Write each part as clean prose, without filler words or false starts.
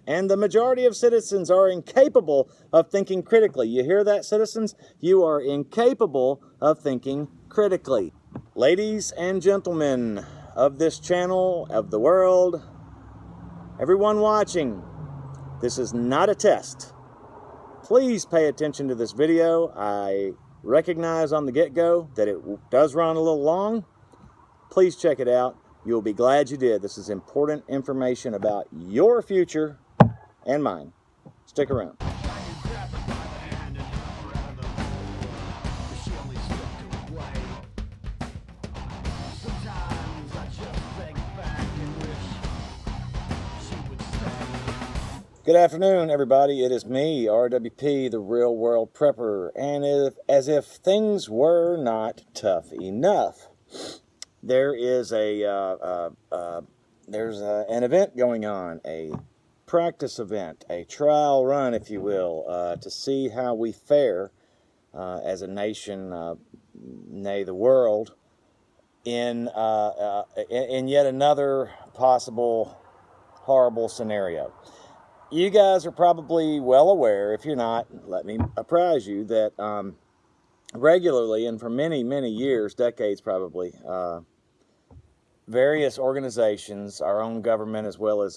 And the majority of citizens are incapable of thinking critically. You hear that, citizens? You are incapable of thinking critically. Ladies and gentlemen of this channel, of the world, everyone watching, this is not a test. Please pay attention to this video. I recognize on the get-go that it does run a little long. Please check it out. You'll be glad you did. This is important information about your future and mine. Stick around. Good afternoon, everybody. It is me, RWP, the Real World Prepper. And as if things were not tough enough, there is an event going on, a practice event, a trial run, if you will, to see how we fare as a nation, nay, the world, in yet another possible horrible scenario. You guys are probably well aware, if you're not, let me apprise you, that regularly and for many, many years, decades probably, various organizations, our own government as well as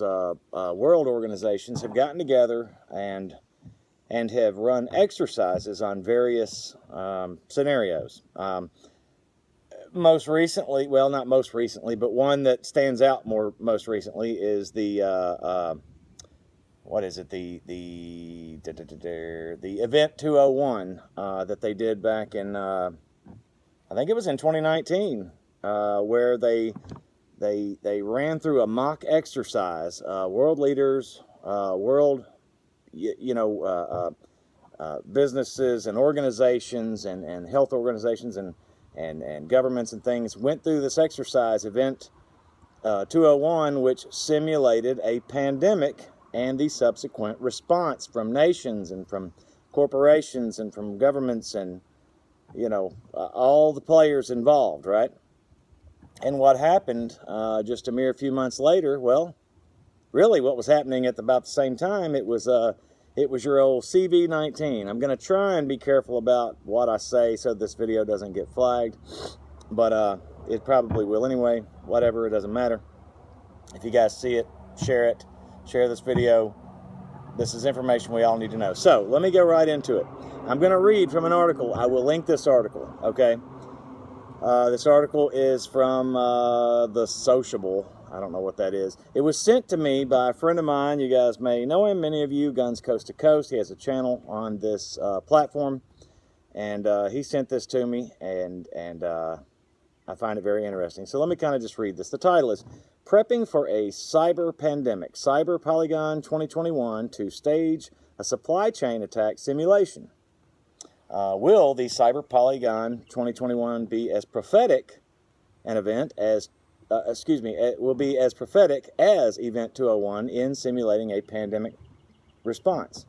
world organizations, have gotten together and have run exercises on various scenarios. Most recently, well, not most recently, but one that stands out most recently is the what is it? The Event 201 that they did back in I think it was in 2019, where they ran through a mock exercise. World leaders, businesses and organizations and health organizations and governments and things went through this exercise, Event 201, which simulated a pandemic and the subsequent response from nations and from corporations and from governments and, all the players involved, right? And what happened just a mere few months later, well, really what was happening at about the same time, it was your old CV-19. I'm going to try and be careful about what I say so this video doesn't get flagged, but it probably will anyway. Whatever, it doesn't matter. If you guys see it, share it. Share this video. This is information we all need to know. So let me go right into it. I'm going to read from an article. I will link this article, okay? This article is from The Sociable. I don't know what that is. It was sent to me by a friend of mine. You guys may know him, many of you, Guns Coast to Coast. He has a channel on this platform, and he sent this to me, and I find it very interesting. So let me kind of just read this. The title is Prepping for a Cyber Pandemic, Cyber Polygon 2021 to Stage a Supply Chain Attack Simulation. Will the Cyber Polygon 2021 be as prophetic an event as, it will be as prophetic as Event 201 in simulating a pandemic response?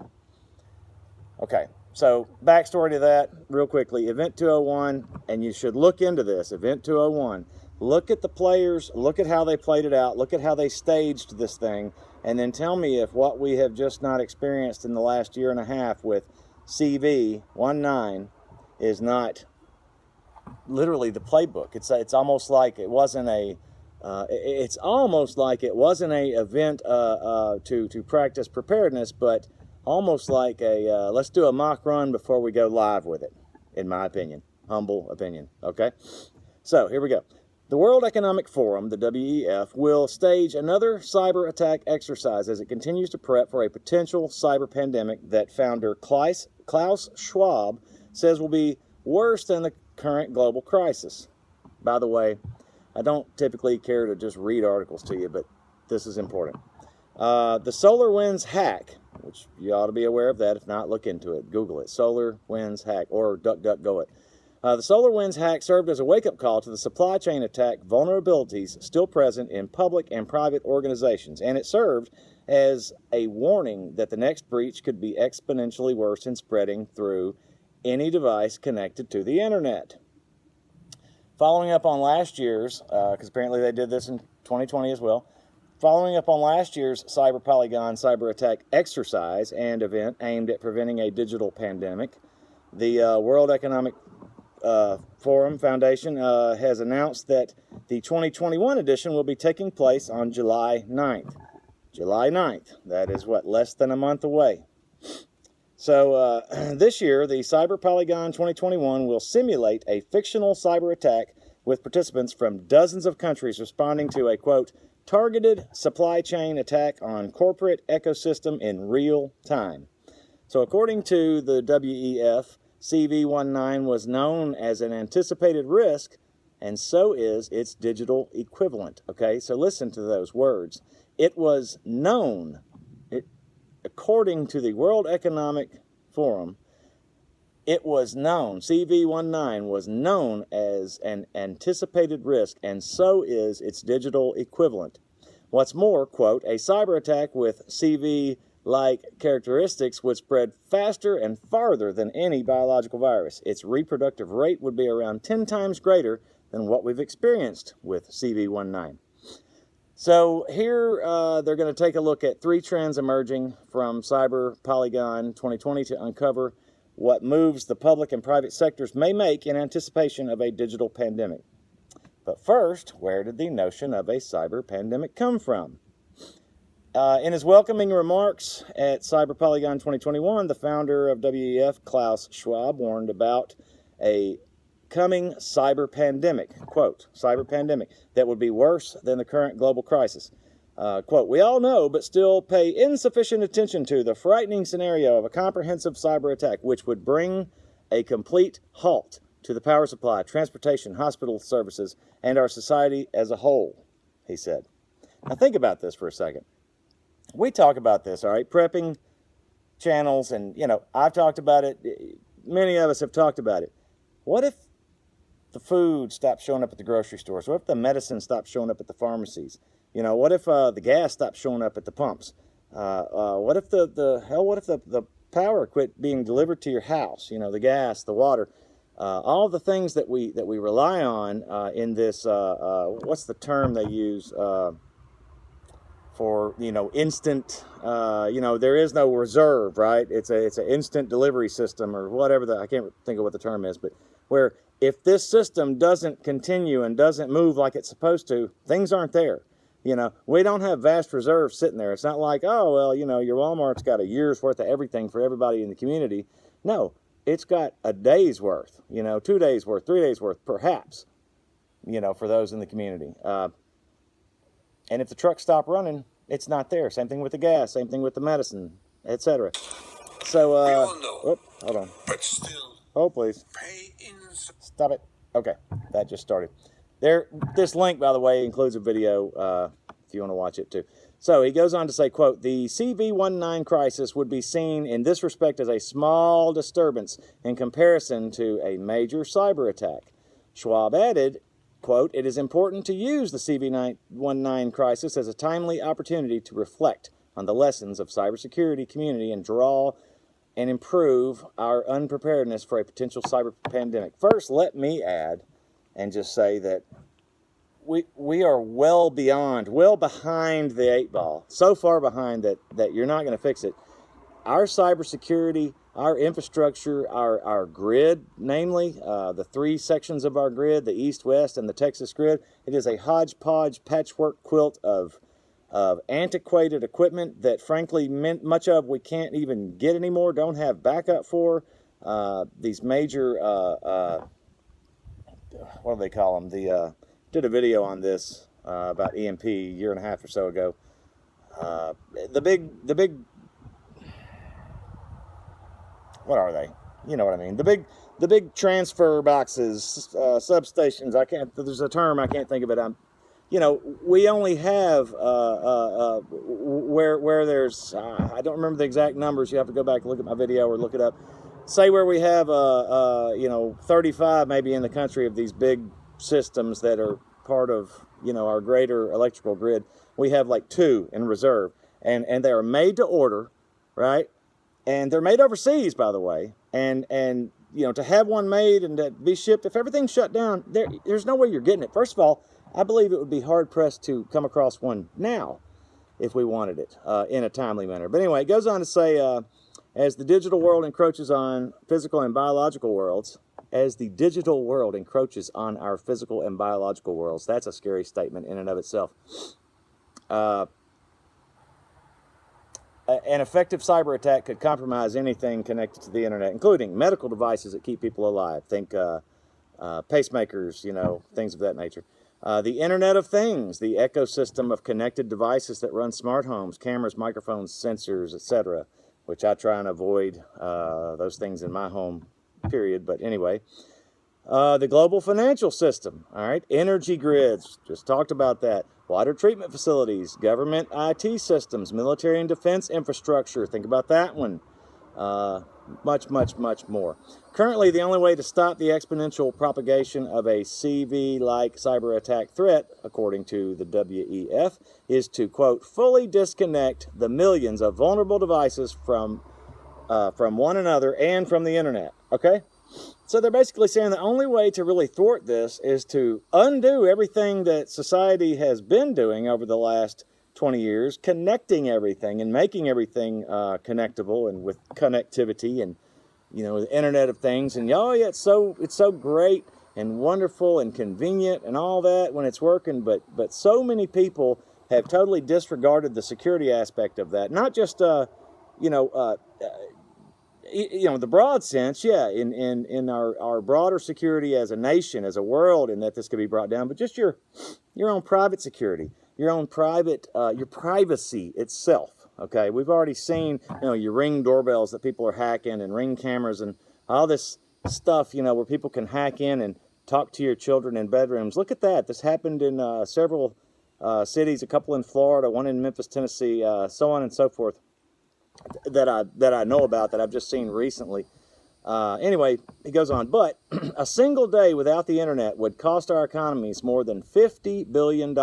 Okay, so backstory to that real quickly. Event 201, and you should look into this, Event 201. Look at the players, look at how they played it out, look at how they staged this thing, and then tell me if what we have just not experienced in the last year and a half with CV-19 is not literally the playbook. It's almost like it wasn't a event to practice preparedness, but almost like a let's do a mock run before we go live with it, in my opinion, humble opinion. Okay, so here we go. The World Economic Forum, the WEF, will stage another cyber attack exercise as it continues to prep for a potential cyber pandemic that founder Klaus Schwab says will be worse than the current global crisis. By the way, I don't typically care to just read articles to you, but this is important. The SolarWinds hack, which you ought to be aware of that. If not, look into it. Google it. SolarWinds hack, or DuckDuckGo it. The SolarWinds hack served as a wake-up call to the supply chain attack vulnerabilities still present in public and private organizations, and it served as a warning that the next breach could be exponentially worse in spreading through any device connected to the internet. Following up on last year's, because apparently they did this in 2020 as well, Following up on last year's Cyber Polygon cyber attack exercise and event aimed at preventing a digital pandemic, the World Economic Forum Foundation has announced that the 2021 edition will be taking place on July 9th. July 9th. That is, less than a month away. So this year, the Cyber Polygon 2021 will simulate a fictional cyber attack with participants from dozens of countries responding to a, quote, targeted supply chain attack on corporate ecosystem in real time. So according to the WEF, CV19 was known as an anticipated risk, and so is its digital equivalent. Okay, so listen to those words. It was known, according to the World Economic Forum, it was known, CV19 was known as an anticipated risk, and so is its digital equivalent. What's more, quote, a cyber attack with CV-like characteristics would spread faster and farther than any biological virus. Its reproductive rate would be around 10 times greater than what we've experienced with CV19. So here they're going to take a look at 3 trends emerging from Cyber Polygon 2020 to uncover what moves the public and private sectors may make in anticipation of a digital pandemic. But first, where did the notion of a cyber pandemic come from? In his welcoming remarks at Cyber Polygon 2021, the founder of WEF, Klaus Schwab, warned about a coming cyber pandemic, quote, cyber pandemic, that would be worse than the current global crisis. Quote, we all know, but still pay insufficient attention to the frightening scenario of a comprehensive cyber attack, which would bring a complete halt to the power supply, transportation, hospital services, and our society as a whole, he said. Now think about this for a second. We talk about this, all right, prepping channels, and, I've talked about it. Many of us have talked about it. What if the food stopped showing up at the grocery stores? What if the medicine stopped showing up at the pharmacies? What if the gas stopped showing up at the pumps? What if the power quit being delivered to your house? The gas, the water, all the things that we rely on in this. What's the term they use for instant? There is no reserve, right? It's an instant delivery system or whatever. I can't think of what the term is, but where if this system doesn't continue and doesn't move like it's supposed to, things aren't there. We don't have vast reserves sitting there. It's not like, oh, well, your Walmart's got a year's worth of everything for everybody in the community. No, it's got a day's worth, 2 days worth, 3 days worth, perhaps, for those in the community. And if the trucks stop running, it's not there. Same thing with the gas, same thing with the medicine, etc. So, we all know, hold on. But still, oh, please. Stop it. Okay, that just started. This link, by the way, includes a video if you want to watch it too. So he goes on to say, quote, the CV19 crisis would be seen in this respect as a small disturbance in comparison to a major cyber attack. Schwab added, quote, it is important to use the CV19 crisis as a timely opportunity to reflect on the lessons of cybersecurity community and draw and improve our unpreparedness for a potential cyber pandemic. First, let me add and just say that we are well behind the 8 ball, so far behind that you're not going to fix it. Our cybersecurity, our infrastructure, our grid, namely the 3 sections of our grid, the East, West, and the Texas grid, it is a hodgepodge patchwork quilt of antiquated equipment that, frankly, much of we can't even get anymore, don't have backup for. These major, what do they call them? Did a video on this about EMP a year and a half or so ago. The big, what are they? You know what I mean? The big transfer boxes, substations. There's a term, I can't think of it. We only have where there's I don't remember the exact numbers. You have to go back and look at my video or look it up. Say where we have 35 maybe in the country of these big systems that are part of our greater electrical grid. We have like 2 in reserve, and they are made to order, right? And they're made overseas, by the way. And to have one made and to be shipped, if everything's shut down, there's no way you're getting it. First of all, I believe it would be hard-pressed to come across one now. if we wanted it in a timely manner. But anyway, it goes on to say, as the digital world encroaches on physical and biological worlds, as the digital world encroaches on our physical and biological worlds, that's a scary statement in and of itself. An effective cyber attack could compromise anything connected to the internet, including medical devices that keep people alive. Think pacemakers, you know, things of that nature. The Internet of Things, the ecosystem of connected devices that run smart homes, cameras, microphones, sensors, etc., which I try and avoid those things in my home, period. But anyway, the global financial system, all right, energy grids, just talked about that, water treatment facilities, government IT systems, military and defense infrastructure, think about that one. Much, much, much more. Currently, the only way to stop the exponential propagation of a CV-like cyber attack threat, according to the WEF, is to, quote, fully disconnect the millions of vulnerable devices from one another and from the internet. Okay? So they're basically saying the only way to really thwart this is to undo everything that society has been doing over the last 20 years, connecting everything and making everything connectable and with connectivity and, you know, the Internet of Things. And oh yeah, it's so great and wonderful and convenient and all that when it's working, but so many people have totally disregarded the security aspect of that. Not just the broad sense, yeah, in our broader security as a nation, as a world, and that this could be brought down, but just your own private security, your own private, your privacy itself. Okay, we've already seen, your Ring doorbells that people are hacking, and Ring cameras, and all this stuff, where people can hack in and talk to your children in bedrooms. Look at that. This happened in several cities, a couple in Florida, one in Memphis, Tennessee, so on and so forth, that I know about, that I've just seen recently. Anyway, he goes on, but a single day without the internet would cost our economies more than $50 billion.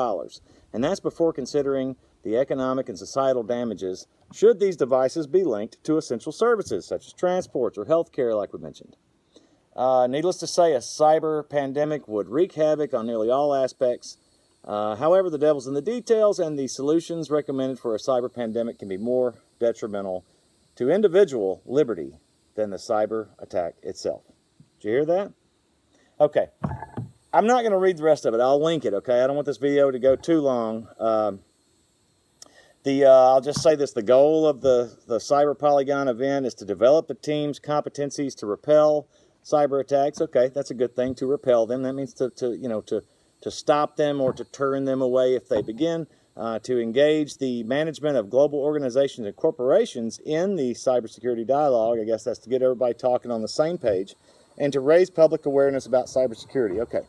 And that's before considering the economic and societal damages should these devices be linked to essential services, such as transports or healthcare, like we mentioned. Needless to say, a cyber pandemic would wreak havoc on nearly all aspects. However, the devil's in the details, and the solutions recommended for a cyber pandemic can be more detrimental to individual liberty than the cyber attack itself. Did you hear that? Okay. I'm not going to read the rest of it. I'll link it, okay? I don't want this video to go too long. I'll just say this. The goal of the Cyber Polygon event is to develop the team's competencies to repel cyber attacks. Okay, that's a good thing, to repel them. That means to stop them or to turn them away if they begin. To engage the management of global organizations and corporations in the cybersecurity dialogue. I guess that's to get everybody talking on the same page. And to raise public awareness about cybersecurity. Okay.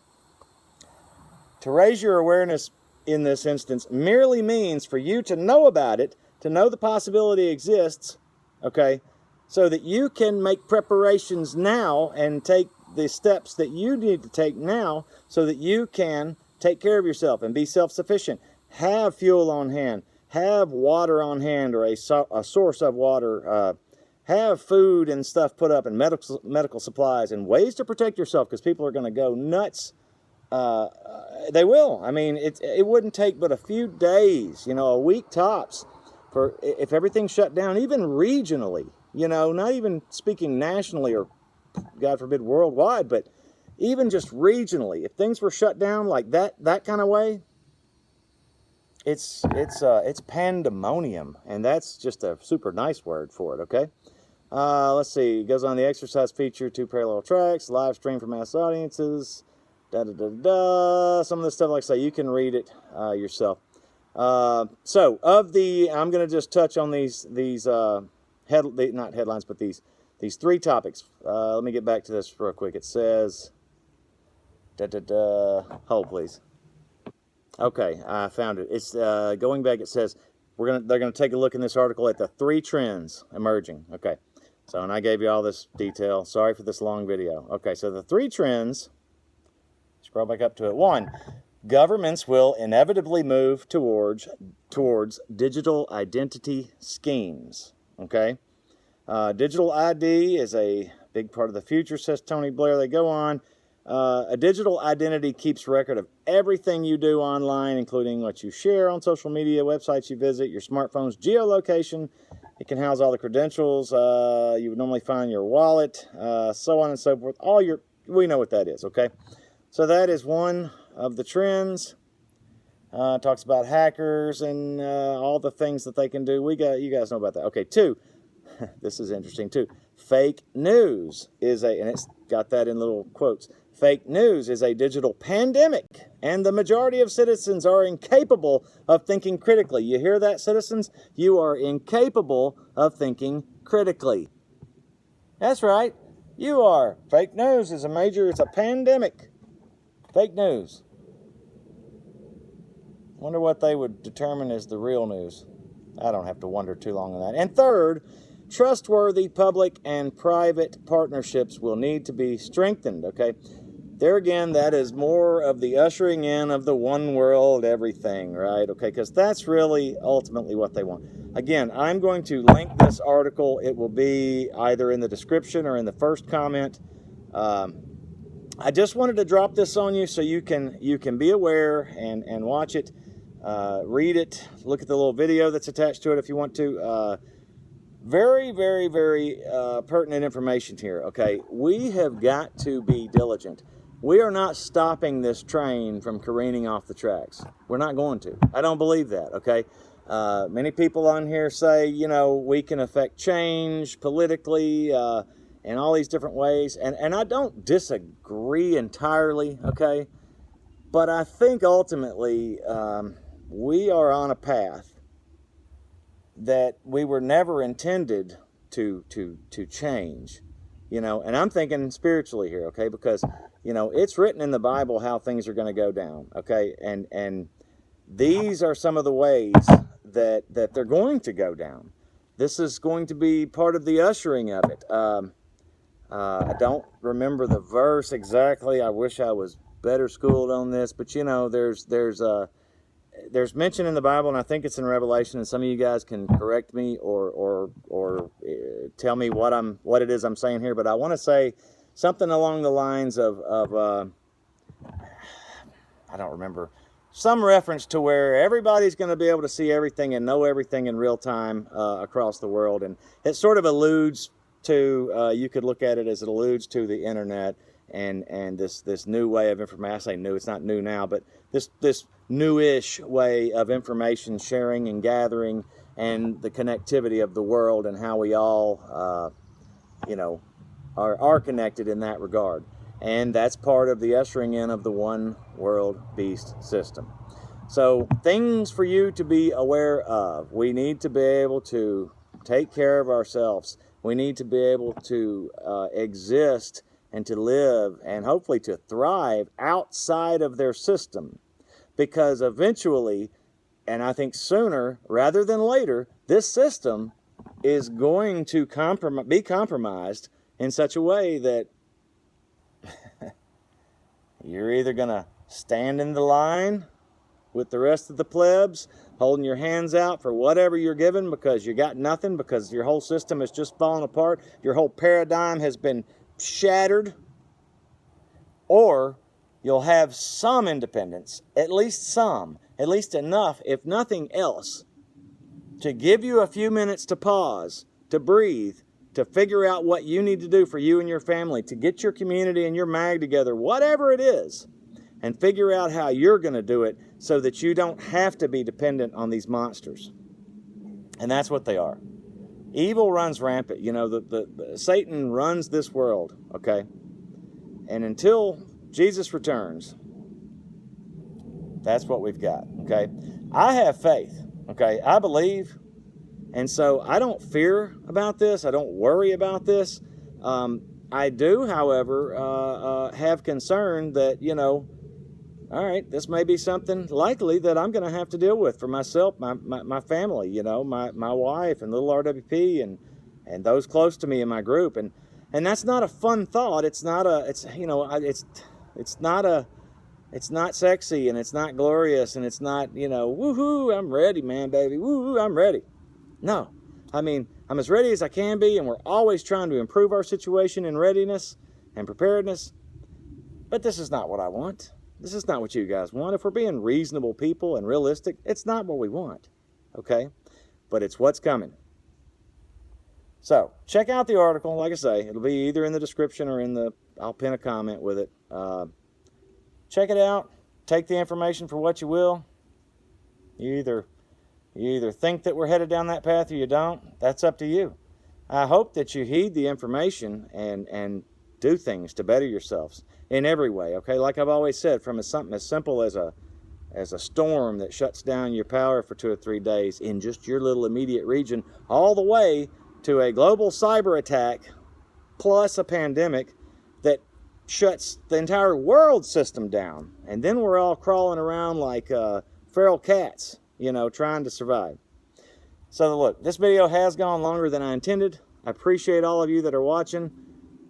To raise your awareness in this instance merely means for you to know about it, to know the possibility exists, okay, so that you can make preparations now and take the steps that you need to take now so that you can take care of yourself and be self-sufficient. Have fuel on hand. Have water on hand, or a source of water. Have food and stuff put up, and medical supplies and ways to protect yourself, because people are going to go nuts. They will. I mean, it wouldn't take but a few days, a week tops, for if everything shut down, even regionally, not even speaking nationally or, God forbid, worldwide, but even just regionally, if things were shut down like that kind of way, it's pandemonium, and that's just a super nice word for it. Okay. Let's see. It goes on, the exercise feature, 2 parallel tracks, live stream for mass audiences, Some of this stuff, like I say, you can read it yourself. I'm going to just touch on these not headlines, but these 3 topics. Let me get back to this real quick. It says, hold please. Okay, I found it. It's going back. It says they're gonna take a look in this article at the 3 trends emerging. Okay, so, and I gave you all this detail. Sorry for this long video. Okay, so the 3 trends. Scroll back up to it. 1, governments will inevitably move towards digital identity schemes. Okay, digital ID is a big part of the future, says Tony Blair. They go on. A digital identity keeps record of everything you do online, including what you share on social media, websites you visit, your smartphone's geolocation. It can house all the credentials you would normally find in your wallet, so on and so forth. We know what that is, okay? So that is one of the trends. Talks about hackers and all the things that they can do. You guys know about that. Okay, 2. This is interesting too. Fake news and it's got that in little quotes. Fake news is a digital pandemic, and the majority of citizens are incapable of thinking critically. You hear that, citizens? You are incapable of thinking critically. That's right. You are. Fake news is it's a pandemic. Fake news. Wonder what they would determine as the real news. I don't have to wonder too long on that. And 3rd, trustworthy public and private partnerships will need to be strengthened, okay? There again, that is more of the ushering in of the one world everything, right? Okay, because that's really ultimately what they want. Again, I'm going to link this article. It will be either in the description or in the first comment. I just wanted to drop this on you so you can be aware and watch it, read it, look at the little video that's attached to it if you want to. Very, very, very pertinent information here, okay? We have got to be diligent. We are not stopping this train from careening off the tracks. We're not going to. I don't believe that, okay? Many people on here say, we can affect change politically in all these different ways. And I don't disagree entirely, okay? But I think ultimately we are on a path that we were never intended to change, and I'm thinking spiritually here, okay, because, it's written in the Bible how things are going to go down, okay, and these are some of the ways that they're going to go down. This is going to be part of the ushering of it. I don't remember the verse exactly. I wish I was better schooled on this, but there's mention in the Bible, and I think it's in Revelation, and some of you guys can correct me or tell me what it is I'm saying here, but I want to say something along the lines of I don't remember, some reference to where everybody's going to be able to see everything and know everything in real time across the world, and it sort of alludes to, you could look at it as it alludes to the internet and this new way of information. I say new, it's not new now, but this newish way of information sharing and gathering and the connectivity of the world and how we all, are connected in that regard. And that's part of the ushering in of the one world beast system. So things for you to be aware of. We need to be able to take care of ourselves. We need to be able to exist and to live and hopefully to thrive outside of their system. Because eventually, and I think sooner rather than later, this system is going to be compromised in such a way that you're either going to stand in the line with the rest of the plebs, holding your hands out for whatever you're given because you got nothing, because your whole system has just fallen apart, your whole paradigm has been shattered, or you'll have some independence, at least enough, if nothing else, to give you a few minutes to pause, to breathe, to figure out what you need to do for you and your family, to get your community and your mag together, whatever it is, and figure out how you're going to do it so that you don't have to be dependent on these monsters. And that's what they are. Evil runs rampant. Satan runs this world, okay? And until Jesus returns, that's what we've got, okay? I have faith, okay? I believe, and so I don't fear about this. I don't worry about this. I do, however, have concern that, all right, this may be something likely that I'm going to have to deal with for myself, my family, my wife and little RWP and those close to me in my group. And that's not a fun thought. It's not sexy, and it's not glorious, and it's not, woohoo, I'm ready, man, baby, woohoo, I'm ready. No, I'm as ready as I can be, and we're always trying to improve our situation in readiness and preparedness. But this is not what I want. This is not what you guys want. If we're being reasonable people and realistic, it's not what we want, okay? But it's what's coming. So check out the article. Like I say, it'll be either in the description or I'll pin a comment with it. Check it out. Take the information for what you will. You either think that we're headed down that path or you don't. That's up to you. I hope that you heed the information and do things to better yourselves in every way, okay? Like I've always said, from something as simple as a storm that shuts down your power for 2 or 3 days in just your little immediate region, all the way to a global cyber attack plus a pandemic that shuts the entire world system down. And then we're all crawling around like feral cats, you know, trying to survive. So look, this video has gone longer than I intended. I appreciate all of you that are watching.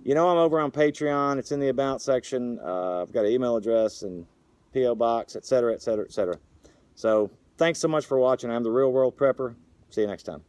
You know I'm over on Patreon. It's in the About section. I've got an email address and P.O. Box, etc., etc., etc. So thanks so much for watching. I'm the Real World Prepper. See you next time.